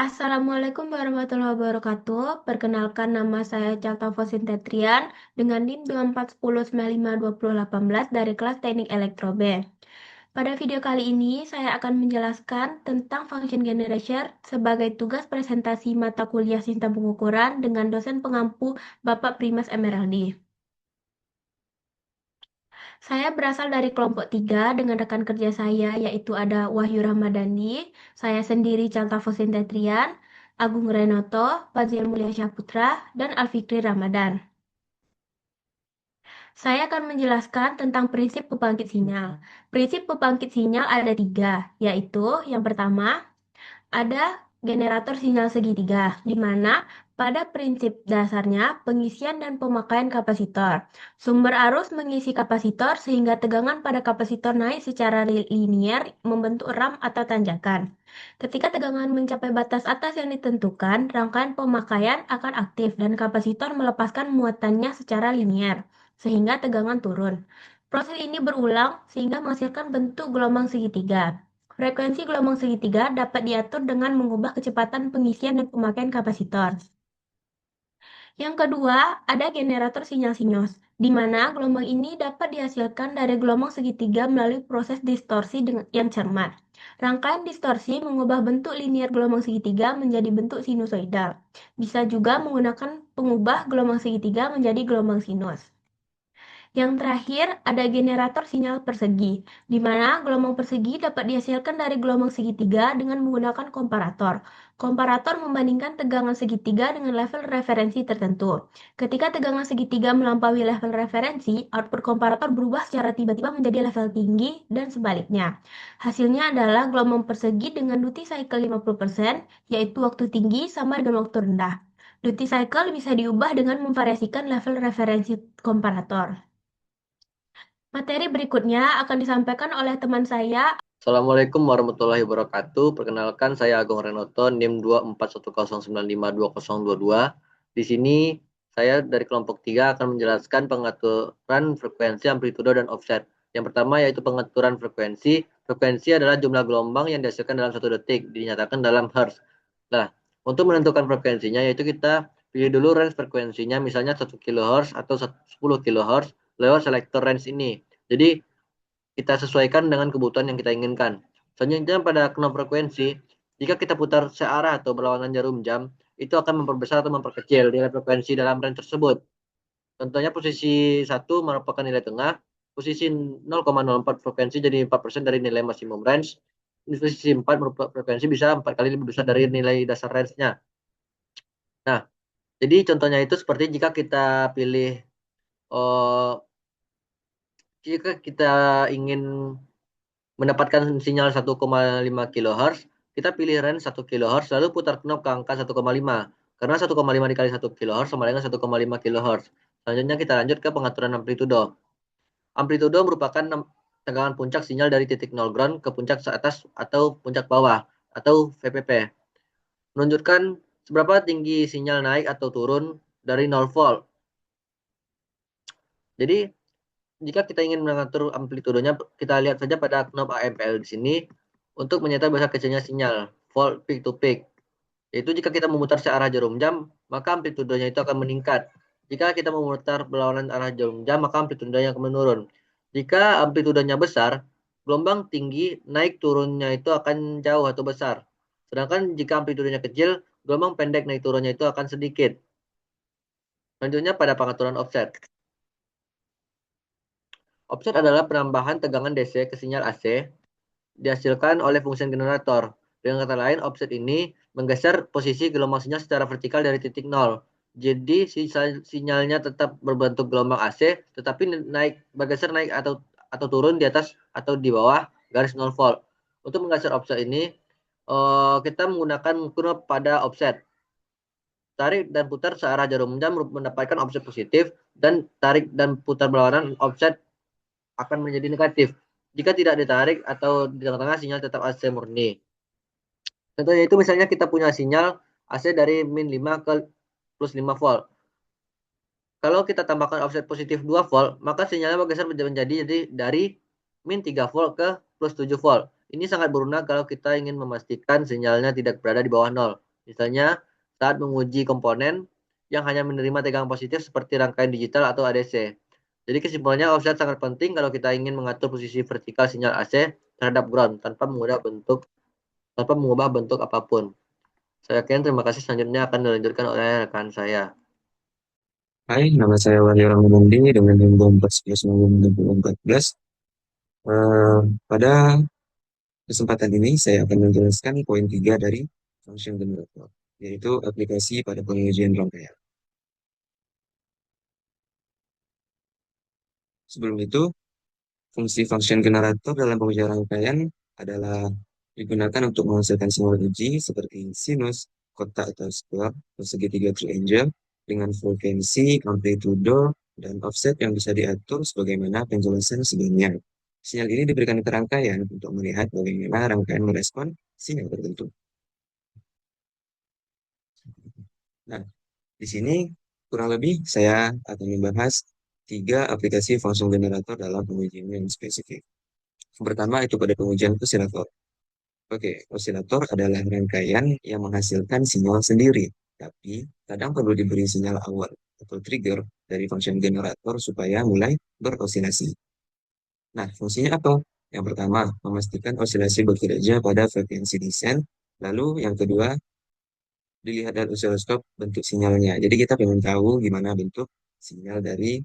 Assalamualaikum warahmatullahi wabarakatuh. Perkenalkan nama saya Caltavosin Tetrian dengan NIM 2410952018 dari kelas Teknik Elektro B. Pada video kali ini saya akan menjelaskan tentang function generator sebagai tugas presentasi mata kuliah sistem pengukuran dengan dosen pengampu Bapak Primas Emeraldi. Saya berasal dari kelompok 3 dengan rekan kerja saya yaitu ada Wahyu Ramadhani, saya sendiri Caltavosin Tetrian, Agung Renoto, Fazil Mulia Syahputra, dan Alfikri Ramadan. Saya akan menjelaskan tentang prinsip pembangkit sinyal. Prinsip pembangkit sinyal ada 3, yaitu yang pertama, ada generator sinyal segitiga, di mana pada prinsip dasarnya pengisian dan pemakaian kapasitor. Sumber arus mengisi kapasitor sehingga tegangan pada kapasitor naik secara linier membentuk ram atau tanjakan. Ketika tegangan mencapai batas atas yang ditentukan, rangkaian pemakaian akan aktif dan kapasitor melepaskan muatannya secara linier, sehingga tegangan turun. Proses ini berulang sehingga menghasilkan bentuk gelombang segitiga. Frekuensi gelombang segitiga dapat diatur dengan mengubah kecepatan pengisian dan pemakaian kapasitor. Yang kedua, ada generator sinyal sinus, di mana gelombang ini dapat dihasilkan dari gelombang segitiga melalui proses distorsi yang cermat. Rangkaian distorsi mengubah bentuk linier gelombang segitiga menjadi bentuk sinusoidal. Bisa juga menggunakan pengubah gelombang segitiga menjadi gelombang sinus. Yang terakhir, ada generator sinyal persegi, di mana gelombang persegi dapat dihasilkan dari gelombang segitiga dengan menggunakan komparator. Komparator membandingkan tegangan segitiga dengan level referensi tertentu. Ketika tegangan segitiga melampaui level referensi, output komparator berubah secara tiba-tiba menjadi level tinggi dan sebaliknya. Hasilnya adalah gelombang persegi dengan duty cycle 50%, yaitu waktu tinggi sama dengan waktu rendah. Duty cycle bisa diubah dengan memvariasikan level referensi komparator. Materi berikutnya akan disampaikan oleh teman saya. Assalamualaikum warahmatullahi wabarakatuh. Perkenalkan, saya Agung Renoto, NIM 2410952022. Di sini saya dari kelompok 3 akan menjelaskan pengaturan frekuensi, amplitudo, dan offset. Yang pertama yaitu pengaturan frekuensi. Frekuensi adalah jumlah gelombang yang dihasilkan dalam 1 detik, dinyatakan dalam Hertz. Nah, untuk menentukan frekuensinya yaitu kita pilih dulu range frekuensinya, misalnya 1 kHz atau 10 kHz lewat selector range ini. Jadi kita sesuaikan dengan kebutuhan yang kita inginkan. Selanjutnya pada knop frekuensi, jika kita putar searah atau berlawanan jarum jam, itu akan memperbesar atau memperkecil nilai frekuensi dalam range tersebut. Contohnya posisi 1 merupakan nilai tengah, posisi 0,04 frekuensi jadi 4% dari nilai maksimum range, posisi 4 merupakan frekuensi bisa 4 kali lebih besar dari nilai dasar range-nya. Nah, jadi contohnya itu seperti jika kita pilih jika kita ingin mendapatkan sinyal 1,5 kHz, kita pilih range 1 kHz, lalu putar knop ke angka 1,5. Karena 1,5 dikali 1 kHz sama dengan 1,5 kHz. Selanjutnya kita lanjut ke pengaturan amplitudo. Amplitudo merupakan tegangan puncak sinyal dari titik 0 ground ke puncak atas atau puncak bawah, atau VPP. Menunjukkan seberapa tinggi sinyal naik atau turun dari 0 volt. Jadi, jika kita ingin mengatur amplitudonya, kita lihat saja pada knop AMPL di sini untuk menyatakan besar kecilnya sinyal volt peak to peak. Yaitu jika kita memutar searah jarum jam, maka amplitudonya itu akan meningkat. Jika kita memutar berlawanan arah jarum jam, maka amplitudenya akan menurun. Jika amplitudenya besar, gelombang tinggi naik turunnya itu akan jauh atau besar. Sedangkan jika amplitudenya kecil, gelombang pendek naik turunnya itu akan sedikit. Selanjutnya pada pengaturan offset. Offset adalah penambahan tegangan DC ke sinyal AC dihasilkan oleh fungsi generator. Dengan kata lain, offset ini menggeser posisi gelombang sinyal secara vertikal dari titik 0. Jadi sinyalnya tetap berbentuk gelombang AC, tetapi bergeser naik atau turun di atas atau di bawah garis 0 volt. Untuk menggeser offset ini, kita menggunakan knop pada offset. Tarik dan putar searah jarum jam mendapatkan offset positif, dan tarik dan putar berlawanan offset akan menjadi negatif. Jika tidak ditarik atau di tengah-tengah sinyal tetap AC murni. Contohnya itu misalnya kita punya sinyal AC dari min 5 ke plus 5 volt. Kalau kita tambahkan offset positif 2 volt, maka sinyalnya bergeser menjadi dari min 3 volt ke plus 7 volt. Ini sangat berguna kalau kita ingin memastikan sinyalnya tidak berada di bawah 0. Misalnya saat menguji komponen yang hanya menerima tegangan positif seperti rangkaian digital atau ADC. Jadi kesimpulannya offset sangat penting kalau kita ingin mengatur posisi vertikal sinyal AC terhadap ground tanpa mengubah bentuk apapun. Saya yakin terima kasih, selanjutnya akan dilanjutkan oleh rekan saya. Hai, nama saya Wahyu Ramadhani dengan nomor 14 pada kesempatan ini saya akan menjelaskan poin 3 dari function generator, yaitu aplikasi pada pengujian rangkaian. Sebelum itu, fungsi function generator dalam pengujian rangkaian adalah digunakan untuk menghasilkan simbol uji seperti sinus, kotak atau square, atau segitiga triangle dengan frekuensi, amplitudo, dan offset yang bisa diatur sebagaimana penjelasan sebelumnya. Sinyal ini diberikan ke rangkaian untuk melihat bagaimana rangkaian merespon sinyal tertentu. Nah, di sini kurang lebih saya akan membahas 3 aplikasi function generator dalam pengujian yang spesifik. Yang pertama itu pada pengujian osilator. Oke, osilator adalah rangkaian yang menghasilkan sinyal sendiri, tapi kadang perlu diberi sinyal awal atau trigger dari function generator supaya mulai berosilasi. Nah, fungsinya apa? Yang pertama, memastikan osilasi bekerja pada frekuensi desain. Lalu yang kedua, dilihat dari osiloskop bentuk sinyalnya. Jadi kita ingin tahu gimana bentuk sinyal dari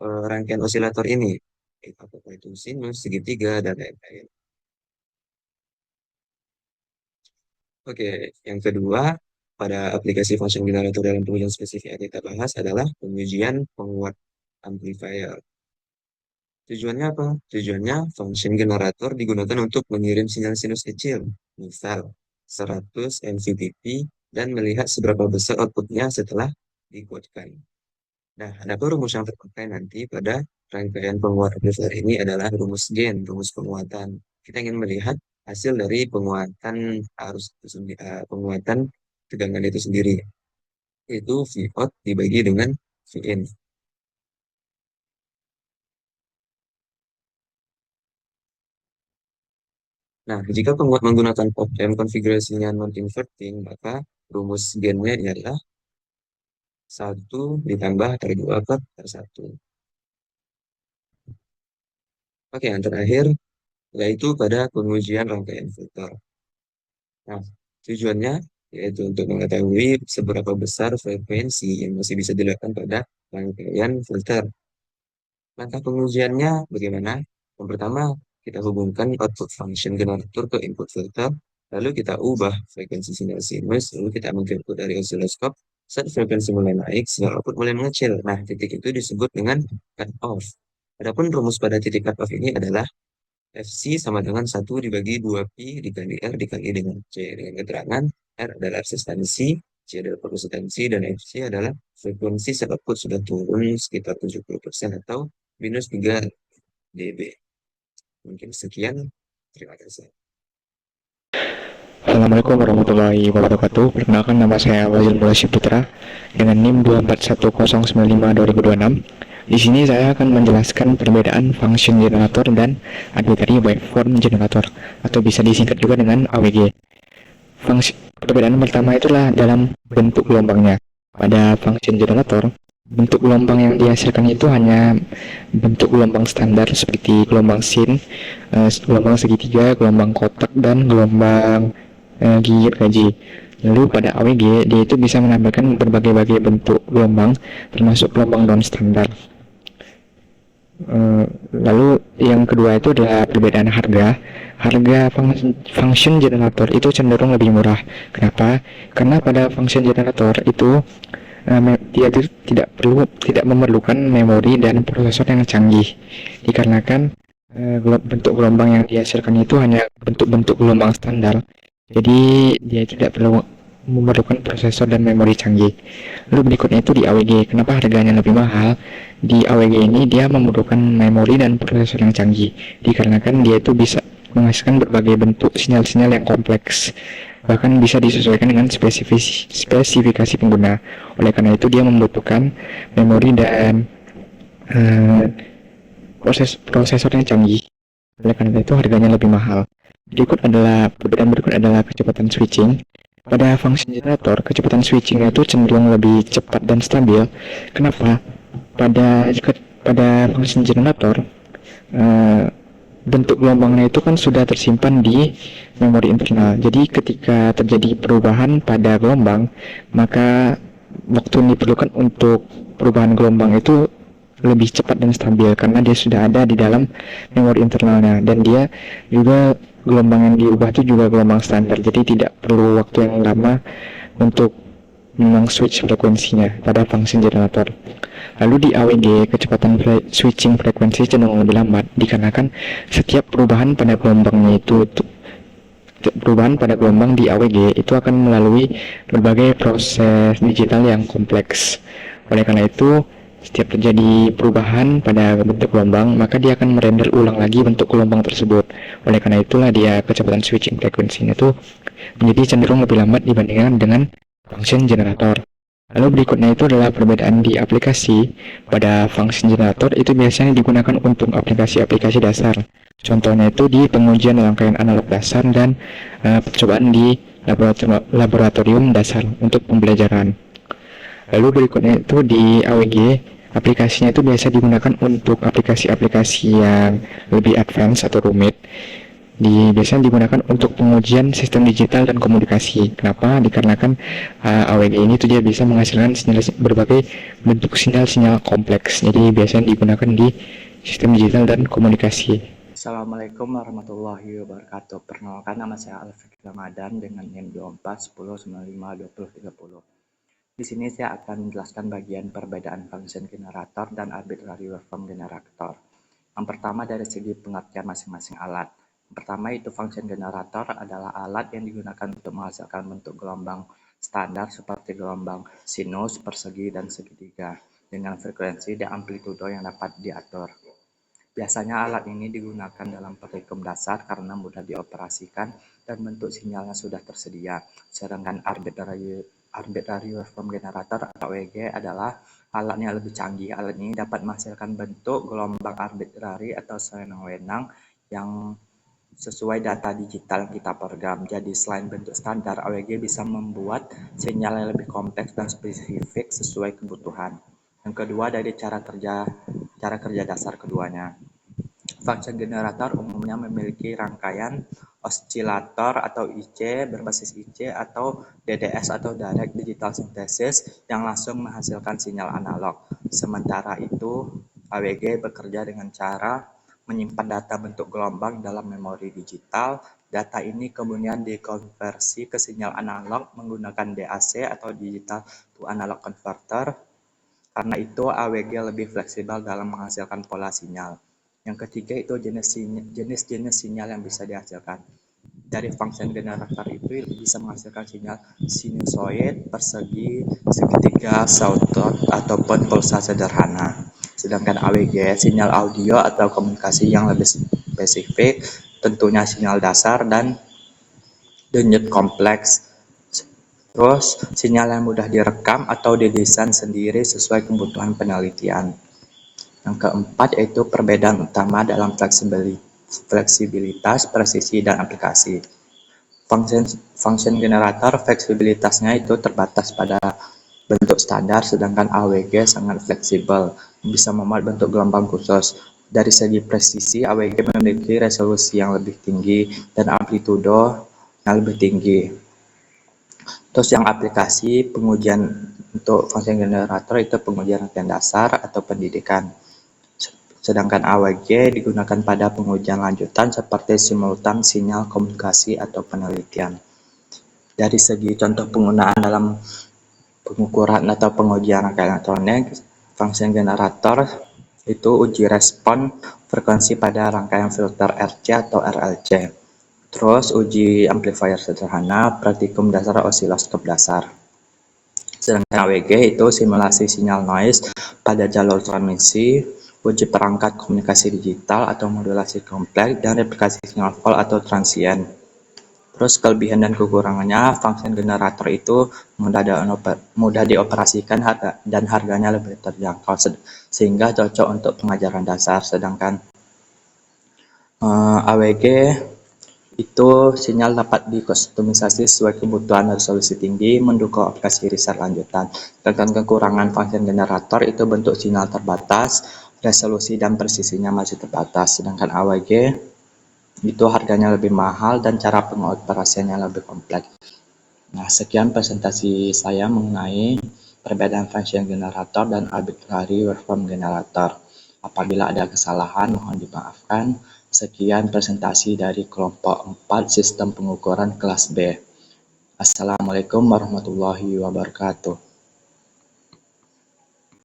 rangkaian osilator ini. Apakah itu sinus, segitiga, dan lain-lain. Oke, yang kedua, pada aplikasi function generator dalam pengujian spesifik yang kita bahas adalah pengujian penguat amplifier. Tujuannya apa? Tujuannya function generator digunakan untuk mengirim sinyal sinus kecil, misal 100 mVpp, dan melihat seberapa besar outputnya setelah dikuatkan. Nah, ada rumus yang terpakai nanti pada rangkaian penguat amplifier ini adalah rumus gain, rumus penguatan. Kita ingin melihat hasil dari penguatan arus itu sendiri, penguatan tegangan itu sendiri. Itu V out dibagi dengan V in. Nah, jika penguat menggunakan op-amp konfigurasinya non-inverting, maka rumus gainnya adalah 1 ditambah R2 per R1. Oke, yang terakhir yaitu pada pengujian rangkaian filter. Nah, tujuannya yaitu untuk mengetahui seberapa besar frekuensi yang masih bisa dilakukan pada rangkaian filter. Langkah pengujiannya bagaimana? Yang pertama, kita hubungkan output function generator ke input filter, lalu kita ubah frekuensi sinyal sinus, lalu kita menginput dari osiloskop. Saat frekuensi mulai naik, sinyal output mulai mengecil. Nah, titik itu disebut dengan cut off. Adapun rumus pada titik cut off ini adalah Fc sama dengan 1 dibagi 2Pi dikali R dikali dengan C. Dengan keterangan R adalah resistansi, C adalah kapasitansi, dan Fc adalah frekuensi saat output sudah turun sekitar 70% atau minus 3 dB. Mungkin sekian. Terima kasih. Assalamualaikum warahmatullahi wabarakatuh. Perkenalkan, nama saya Wazir Mulasi Putra dengan NIM 241095226. Di sini saya akan menjelaskan perbedaan function generator dan arbitrary waveform generator, atau bisa disingkat juga dengan AWG. Perbedaan pertama itulah dalam bentuk gelombangnya. Pada function generator, bentuk gelombang yang dihasilkan itu hanya bentuk gelombang standar seperti gelombang sin, gelombang segitiga, gelombang kotak, dan gelombang gigit gaji. Lalu pada AWG, dia itu bisa menampilkan berbagai bentuk gelombang, termasuk gelombang non standar. Lalu yang kedua itu adalah perbedaan harga. Harga function generator itu cenderung lebih murah. Kenapa? Karena pada function generator itu dia tidak memerlukan memori dan prosesor yang canggih, dikarenakan bentuk gelombang yang dihasilkan itu hanya bentuk-bentuk gelombang standar. Jadi dia tidak perlu memerlukan prosesor dan memori canggih. Lalu berikutnya itu di AWG. Kenapa harganya lebih mahal? Di AWG ini dia memerlukan memori dan prosesor yang canggih, dikarenakan dia itu bisa menghasilkan berbagai bentuk sinyal-sinyal yang kompleks, bahkan bisa disesuaikan dengan spesifikasi pengguna. Oleh karena itu dia membutuhkan memori dan prosesor yang canggih. Oleh karena itu harganya lebih mahal. Perbedaan berikut adalah kecepatan switching. pada function generator kecepatan switchingnya itu cenderung lebih cepat dan stabil. Kenapa? Pada function generator eh, bentuk gelombangnya itu kan sudah tersimpan di memori internal. Jadi ketika terjadi perubahan pada gelombang, maka waktu yang diperlukan untuk perubahan gelombang itu lebih cepat dan stabil karena dia sudah ada di dalam memori internalnya, dan dia juga gelombang yang diubah itu juga gelombang standar. Jadi tidak perlu waktu yang lama untuk switch frekuensinya pada function generator. Lalu di AWG, kecepatan switching frekuensi cenderung lebih lambat dikarenakan setiap perubahan pada gelombangnya perubahan pada gelombang di AWG itu akan melalui berbagai proses digital yang kompleks. Oleh karena itu, setiap terjadi perubahan pada bentuk gelombang, maka dia akan merender ulang lagi bentuk gelombang tersebut. Oleh karena itulah dia kecepatan switching frekuensinya itu menjadi cenderung lebih lambat dibandingkan dengan function generator. Lalu berikutnya itu adalah perbedaan di aplikasi. Pada function generator itu biasanya digunakan untuk aplikasi-aplikasi dasar. Contohnya itu di pengujian rangkaian analog dasar dan percobaan di laboratorium dasar untuk pembelajaran. Lalu berikutnya itu di AWG, aplikasinya itu biasa digunakan untuk aplikasi-aplikasi yang lebih advance atau rumit. Biasanya digunakan untuk pengujian sistem digital dan komunikasi. Kenapa? Dikarenakan AWG ini tuh dia bisa menghasilkan berbagai bentuk sinyal-sinyal kompleks. Jadi biasanya digunakan di sistem digital dan komunikasi. Assalamualaikum warahmatullahi wabarakatuh. Perkenalkan, nama saya Alfred Ramadan dengan NIM 2410952030. Di sini saya akan menjelaskan bagian perbedaan function generator dan arbitrary waveform generator. Yang pertama dari segi pengertian masing-masing alat. Pertama itu function generator adalah alat yang digunakan untuk menghasilkan bentuk gelombang standar seperti gelombang sinus, persegi, dan segitiga dengan frekuensi dan amplitudo yang dapat diatur. Biasanya alat ini digunakan dalam praktikum dasar karena mudah dioperasikan dan bentuk sinyalnya sudah tersedia. Sedangkan arbitrary waveform generator atau AWG adalah alatnya lebih canggih. Alat ini dapat menghasilkan bentuk gelombang arbitrary atau sewenang-wenang yang sesuai data digital yang kita program. Jadi selain bentuk standar, AWG bisa membuat sinyal yang lebih kompleks dan spesifik sesuai kebutuhan. Yang kedua dari cara kerja dasar keduanya. Function generator umumnya memiliki rangkaian osilator atau IC berbasis IC atau DDS atau Direct Digital Synthesis yang langsung menghasilkan sinyal analog. Sementara itu, AWG bekerja dengan cara menyimpan data bentuk gelombang dalam memori digital. Data ini kemudian dikonversi ke sinyal analog menggunakan DAC atau Digital to Analog Converter. Karena itu AWG lebih fleksibel dalam menghasilkan pola sinyal. Yang ketiga itu jenis-jenis sinyal yang bisa dihasilkan. Dari function generator itu bisa menghasilkan sinyal sinusoid, persegi, segitiga, sawtooth, ataupun pulsa sederhana. Sedangkan AWG, sinyal audio atau komunikasi yang lebih spesifik, tentunya sinyal dasar dan denyut kompleks. Terus, sinyal yang mudah direkam atau didesain sendiri sesuai kebutuhan penelitian. Yang keempat yaitu perbedaan utama dalam fleksibilitas, presisi, dan aplikasi. Function generator fleksibilitasnya itu terbatas pada bentuk standar, sedangkan AWG sangat fleksibel, bisa memuat bentuk gelombang khusus. Dari segi presisi, AWG memiliki resolusi yang lebih tinggi dan amplitudo yang lebih tinggi. Terus yang aplikasi, pengujian untuk function generator itu pengujian rangkaian dasar atau pendidikan. Sedangkan AWG digunakan pada pengujian lanjutan seperti simultan, sinyal, komunikasi, atau penelitian. Dari segi contoh penggunaan dalam pengukuran atau pengujian rangkaian elektronik, function generator itu uji respon frekuensi pada rangkaian filter RC atau RLC. Terus uji amplifier sederhana, praktikum dasar osiloskop dasar. Sedangkan AWG itu simulasi sinyal noise pada jalur transmisi, uji perangkat komunikasi digital atau modulasi kompleks, dan replikasi sinyal Hall atau transient. Terus kelebihan dan kekurangannya, function generator itu mudah dioperasikan dan harganya lebih terjangkau sehingga cocok untuk pengajaran dasar. Sedangkan AWG Itu sinyal dapat dikustomisasi sesuai kebutuhan resolusi tinggi, mendukung aplikasi riset lanjutan. Sedangkan kekurangan function generator itu bentuk sinyal terbatas, resolusi dan presisinya masih terbatas. Sedangkan AWG itu harganya lebih mahal dan cara pengoperasiannya lebih kompleks. Nah, sekian presentasi saya mengenai perbedaan function generator dan arbitrary waveform generator. Apabila ada kesalahan, mohon dimaafkan. Sekian presentasi dari kelompok 4 sistem pengukuran kelas B. Assalamualaikum warahmatullahi wabarakatuh.